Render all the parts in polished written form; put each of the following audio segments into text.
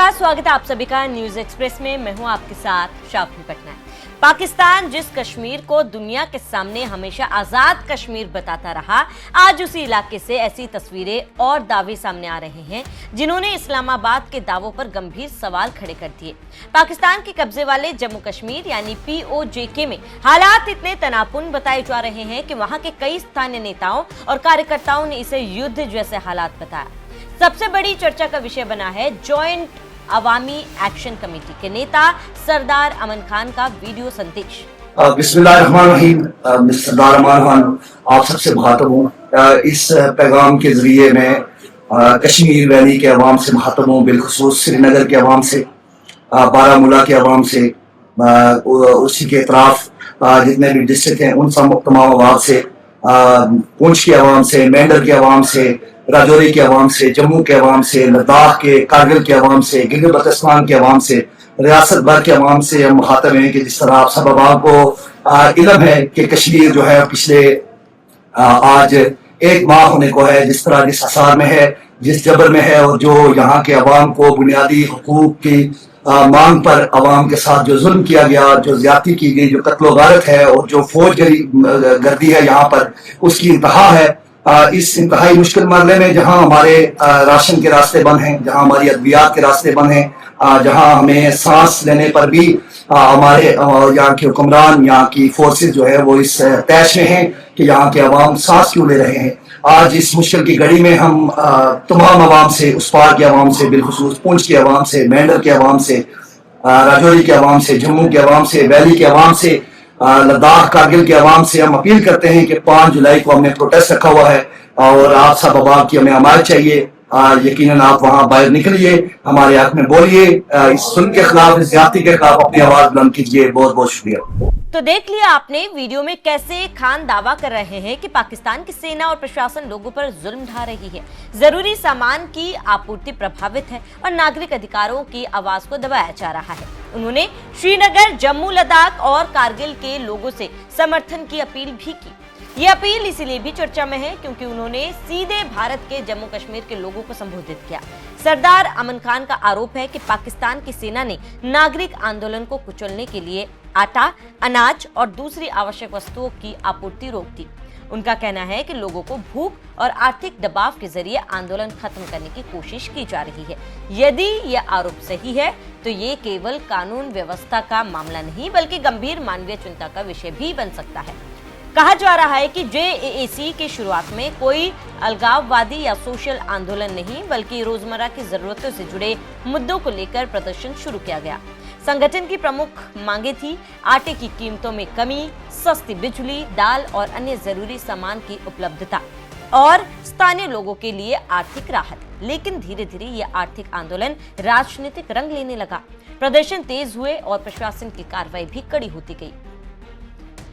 नमस्कार, स्वागत है आप सभी का न्यूज एक्सप्रेस में। मैं हूं आपके साथ शाफी पटनायक। पाकिस्तान जिस कश्मीर को दुनिया के सामने हमेशा आजाद कश्मीर बताता रहा, आज उसी इलाके से ऐसी तस्वीरें और दावे सामने आ रहे हैं जिन्होंने इस्लामाबाद के दावों पर गंभीर सवाल खड़े कर दिए। पाकिस्तान के कब्जे वाले जम्मू कश्मीर यानी POJK में हालात इतने तनावपूर्ण बताए जा रहे हैं कि वहां के कई स्थानीय नेताओं और कार्यकर्ताओं ने इसे युद्ध जैसे हालात बताया। सबसे बड़ी चर्चा का विषय बना है जॉइंट अवामी एक्शन कमेटी के नेता सरदार अमन खान का वीडियो संदेश। बिस्मिल्लाहिर्रहमानिर्रहीम। सरदार अमन खान आप सबसे मुखातब हूँ। इस पैगाम के जरिए मैं कश्मीर वैली के अवाम से मुखातब हूँ, बिलखुसूस श्रीनगर के अवाम से, बारामूला के अवाम से, उसी के अतराफ जितने भी डिस्ट्रिक्ट हैं उन तमाम अवाम से, पुंछ के अवाम से, मेंढर के अवाम से, राजौरी के अवाम से, जम्मू के अवाम से, लद्दाख के, कारगिल के अवाम से, गिलगित बल्तिस्तान के अवाम से, रियासत भर के अवाम से हम मुखातब हैं कि जिस तरह आप सब अवाम को इल्म है कि कश्मीर जो है पिछले आज 1 माह होने को है, जिस तरह जिस हसार में है, जिस जबर में है, और जो यहाँ के अवाम को बुनियादी हुकूक की मांग पर अवाम के साथ जो जुल्म किया गया, जो ज्यादती की गई, जो कत्लो गारत है और जो फौज गर्दी है यहाँ पर, उसकी इंतहा है। इस इंतहाई मुश्किल मरले में जहां हमारे राशन के रास्ते बंद हैं, जहां हमारी अद्वियात के रास्ते बंद हैं, जहां हमें सांस लेने पर भी हमारे यहाँ के हुक्मरान, यहाँ की फोर्सेस जो है वो इस तैश में हैं कि यहाँ के अवाम सांस क्यों ले रहे हैं। आज इस मुश्किल की घड़ी में हम तमाम अवाम से, उस पार के अवाम से, बिलखुसूस पुंछ के अवाम से, मेंढर के अवाम से, राजौरी के अवाम से, जम्मू के अवाम से, वैली के अवाम से, लद्दाख कारगिल के अवाम से हम अपील करते हैं कि 5 जुलाई को हमने प्रोटेस्ट रखा हुआ है और आप सब अवाम की हमें हमायत चाहिए। यकीनन आप वहां बाहर निकलिए, हमारे हक में बोलिए, इस जुल्म के खिलाफ, इस ज्यादती के खिलाफ अपनी आवाज बुलंद कीजिए। बहुत बहुत शुक्रिया। तो देख लिया आपने वीडियो में कैसे खान दावा कर रहे हैं कि पाकिस्तान की सेना और प्रशासन लोगों पर जुल्म ढा रही है, जरूरी सामान की आपूर्ति प्रभावित है और नागरिक अधिकारों की आवाज को दबाया जा रहा है। उन्होंने श्रीनगर, जम्मू, लद्दाख और कारगिल के लोगों से समर्थन की अपील भी की। ये अपील इसीलिए भी चर्चा में है क्योंकि उन्होंने सीधे भारत के जम्मू कश्मीर के लोगों को संबोधित किया। सरदार अमन खान का आरोप है कि पाकिस्तान की सेना ने नागरिक आंदोलन को कुचलने के लिए आटा, अनाज और दूसरी आवश्यक वस्तुओं की आपूर्ति रोक दी। उनका कहना है कि लोगों को भूख और आर्थिक दबाव के जरिए आंदोलन खत्म करने की कोशिश की जा रही है। यदि यह आरोप सही है तो ये केवल कानून व्यवस्था का मामला नहीं बल्कि गंभीर मानवीय चिंता का विषय भी बन सकता है। कहा जा रहा है कि JAAC की शुरुआत में कोई अलगाववादी या सोशल आंदोलन नहीं बल्कि रोजमर्रा की जरूरतों से जुड़े मुद्दों को लेकर प्रदर्शन शुरू किया गया। संगठन की प्रमुख मांगे थी आटे की कीमतों में कमी, सस्ती बिजली, दाल और अन्य जरूरी सामान की उपलब्धता और स्थानीय लोगों के लिए आर्थिक राहत। लेकिन धीरे धीरे यह आर्थिक आंदोलन राजनीतिक रंग लेने लगा। प्रदर्शन तेज हुए और प्रशासन की कार्रवाई भी कड़ी होती गई।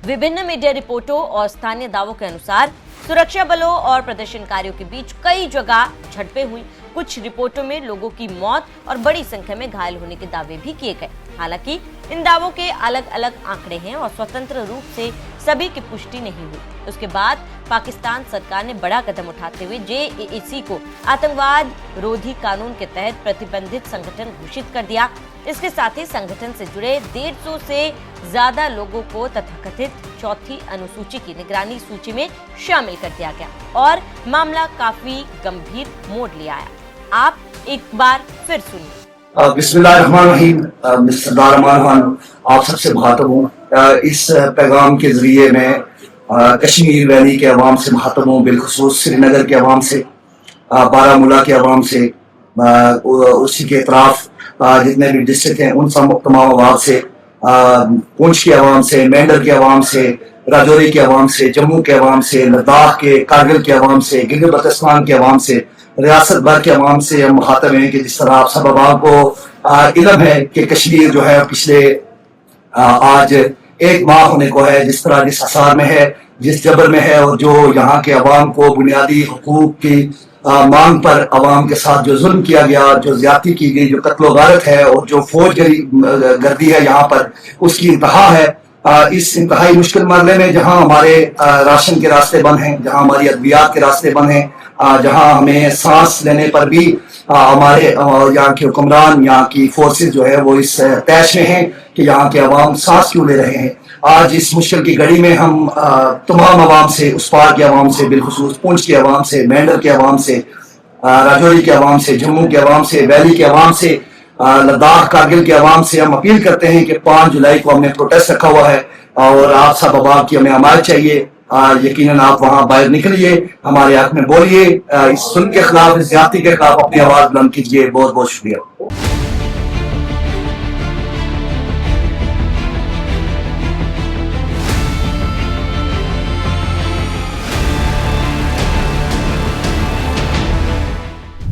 विभिन्न मीडिया रिपोर्टों और स्थानीय दावों के अनुसार सुरक्षा बलों और प्रदर्शनकारियों के बीच कई जगह झड़पें हुई। कुछ रिपोर्टों में लोगों की मौत और बड़ी संख्या में घायल होने के दावे भी किए गए। हालांकि इन दावों के अलग अलग आंकड़े हैं और स्वतंत्र रूप से सभी की पुष्टि नहीं हुई। उसके बाद पाकिस्तान सरकार ने बड़ा कदम उठाते हुए JAAC को आतंकवाद रोधी कानून के तहत प्रतिबंधित संगठन घोषित कर दिया। इसके साथ ही संगठन से जुड़े 150 से ज्यादा लोगों को तथाकथित 4थी अनुसूची की निगरानी सूची में शामिल कर दिया गया और मामला काफी गंभीर मोड़ ले आया। आप एक बार फिर सुनिए। बिस्मिल्लाहिर्रहमानिर्रहीम। सरदार अमन खान आप सबसे मुखातब हूँ। इस पैगाम के जरिए मैं कश्मीर वैली के अवाम से मुखातब हूँ, बिलखुसूस श्रीनगर के अवाम से, बारामूला के अवाम से, उसी के अतराफ जितने भी डिस्ट्रिक्ट हैं उन तमाम अवाम से, पुंछ के अवाम से, मेंढर के अवाम से, राजौरी के अवाम से, जम्मू के अवाम से, लद्दाख के, कारगिल के अवाम से, गिलगित बल्तिस्तान के अवाम से, रियासत भर के अवाम से हम मुखातब हैं कि जिस तरह आप सब अवाम को इल्म है कि कश्मीर जो है पिछले आज 1 माह होने को है, जिस तरह जिस हसार में है, जिस जबर में है, और जो यहाँ के अवाम को बुनियादी हुकूक की मांग पर अवाम के साथ जो जुल्म किया गया, जो ज्यादती की गई, जो कत्लो गारत है और जो फौज गर्दी है यहाँ पर, उसकी इंतहा है। इस इंतहाई मुश्किल मरहले में जहां हमारे राशन के रास्ते बंद हैं, जहां हमारी अद्वियात के रास्ते बंद हैं, जहां हमें सांस लेने पर भी हमारे यहाँ के हुक्मरान, यहाँ की फोर्सेस जो है वो इस तैश में हैं कि यहाँ के अवाम सांस क्यों ले रहे हैं। आज इस मुश्किल की घड़ी में हम तमाम अवाम से, उस पार के अवाम से, बिलखुसूस पुंछ के अवाम से, मेंढर के अवाम से, राजौरी के अवाम से, जम्मू के अवाम से, वैली के अवाम से, लद्दाख कारगिल के अवाम से हम अपील करते हैं कि 5 जुलाई को हमने प्रोटेस्ट रखा हुआ है और आप सब अवाम की हमें हमायत चाहिए। यकीनन आप वहां बाहर निकलिए, हमारे हक में बोलिए, इस जुल्म के खिलाफ, इस ज्यादती के खिलाफ अपनी आवाज बुलंद कीजिए। बहुत बहुत शुक्रिया।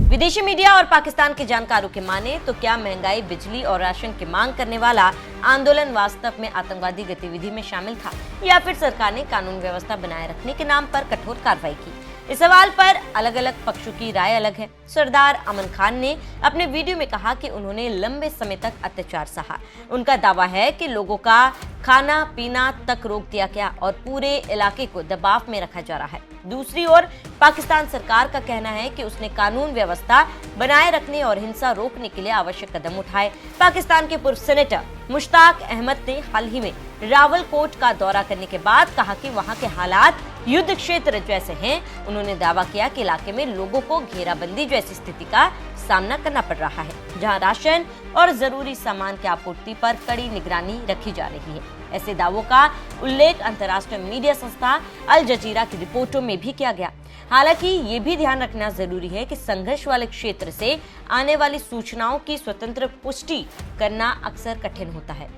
विदेशी मीडिया और पाकिस्तान के जानकारों के माने तो क्या महंगाई, बिजली और राशन की मांग करने वाला आंदोलन वास्तव में आतंकवादी गतिविधि में शामिल था या फिर सरकार ने कानून व्यवस्था बनाए रखने के नाम पर कठोर कार्रवाई की? इस सवाल पर अलग अलग पक्षों की राय अलग है। सरदार अमन खान ने अपने वीडियो में कहा कि उन्होंने लंबे समय तक अत्याचार सहा। उनका दावा है कि लोगों का खाना पीना तक रोक दिया गया और पूरे इलाके को दबाव में रखा जा रहा है। दूसरी ओर पाकिस्तान सरकार का कहना है कि उसने कानून व्यवस्था बनाए रखने और हिंसा रोकने के लिए आवश्यक कदम उठाए। पाकिस्तान के पूर्व सेनेटर मुश्ताक अहमद ने हाल ही में रावलकोट का दौरा करने के बाद कहा कि वहां के हालात युद्ध क्षेत्र जैसे हैं। उन्होंने दावा किया कि इलाके में लोगों को घेराबंदी जैसी स्थिति का सामना करना पड़ रहा है, जहां राशन और जरूरी सामान की आपूर्ति पर कड़ी निगरानी रखी जा रही है। ऐसे दावों का उल्लेख अंतर्राष्ट्रीय मीडिया संस्था अल जजीरा की रिपोर्टों में भी किया गया। हालांकि ये भी ध्यान रखना जरूरी है कि संघर्ष वाले क्षेत्र से आने वाली सूचनाओं की स्वतंत्र पुष्टि करना अक्सर कठिन होता है।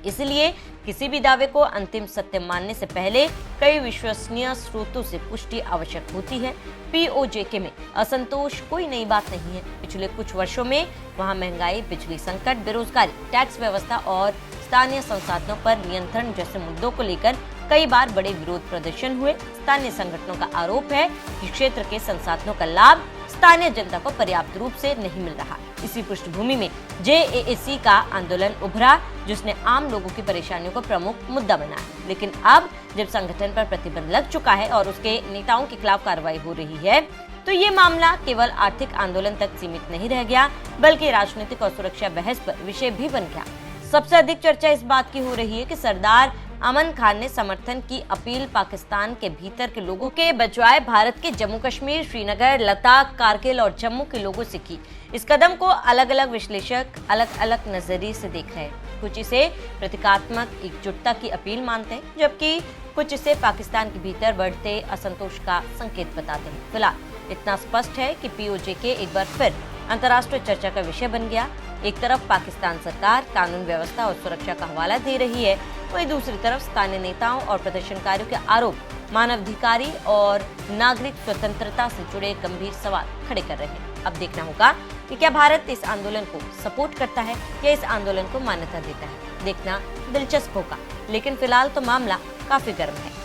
इसलिए किसी भी दावे को अंतिम सत्य मानने से पहले कई विश्वसनीय स्रोतों से पुष्टि आवश्यक होती है। पीओजेके में असंतोष कोई नई बात नहीं है। पिछले कुछ वर्षों में वहां महंगाई, बिजली संकट, बेरोजगारी, टैक्स व्यवस्था और स्थानीय संसाधनों पर नियंत्रण जैसे मुद्दों को लेकर कई बार बड़े विरोध प्रदर्शन हुए। स्थानीय संगठनों का आरोप है कि क्षेत्र के संसाधनों का लाभ स्थानीय जनता को पर्याप्त रूप से नहीं मिल रहा। इसी पृष्ठभूमि में जेएसी का आंदोलन उभरा, जिसने आम लोगों की परेशानियों को प्रमुख मुद्दा बनाया। लेकिन अब जब संगठन पर प्रतिबंध लग चुका है और उसके नेताओं के खिलाफ कार्रवाई हो रही है, तो ये मामला केवल आर्थिक आंदोलन तक सीमित नहीं रह गया, बल्कि राजनीतिक और सुरक्षा बहस पर विषय भी बन गया। सबसे अधिक चर्चा इस बात की हो रही है कि सरदार अमन खान ने समर्थन की अपील पाकिस्तान के भीतर के लोगों के बजाय भारत के जम्मू कश्मीर, श्रीनगर, लद्दाख, कारगिल और जम्मू के लोगों से की। इस कदम को अलग अलग विश्लेषक अलग अलग नजरिए से देख रहे हैं। कुछ इसे प्रतीकात्मक एकजुटता की अपील मानते हैं, जबकि कुछ इसे पाकिस्तान के भीतर बढ़ते असंतोष का संकेत बताते हैं। फिलहाल इतना स्पष्ट है कि पीओजेके एक बार फिर अंतर्राष्ट्रीय चर्चा का विषय बन गया। एक तरफ पाकिस्तान सरकार कानून व्यवस्था और सुरक्षा का हवाला दे रही है, वहीं दूसरी तरफ स्थानीय नेताओं और प्रदर्शनकारियों के आरोप मानवाधिकारी और नागरिक स्वतंत्रता से जुड़े गंभीर सवाल खड़े कर रहे हैं। अब देखना होगा कि क्या भारत इस आंदोलन को सपोर्ट करता है या इस आंदोलन को मान्यता देता है। देखना दिलचस्प होगा, लेकिन फिलहाल तो मामला काफी गर्म है।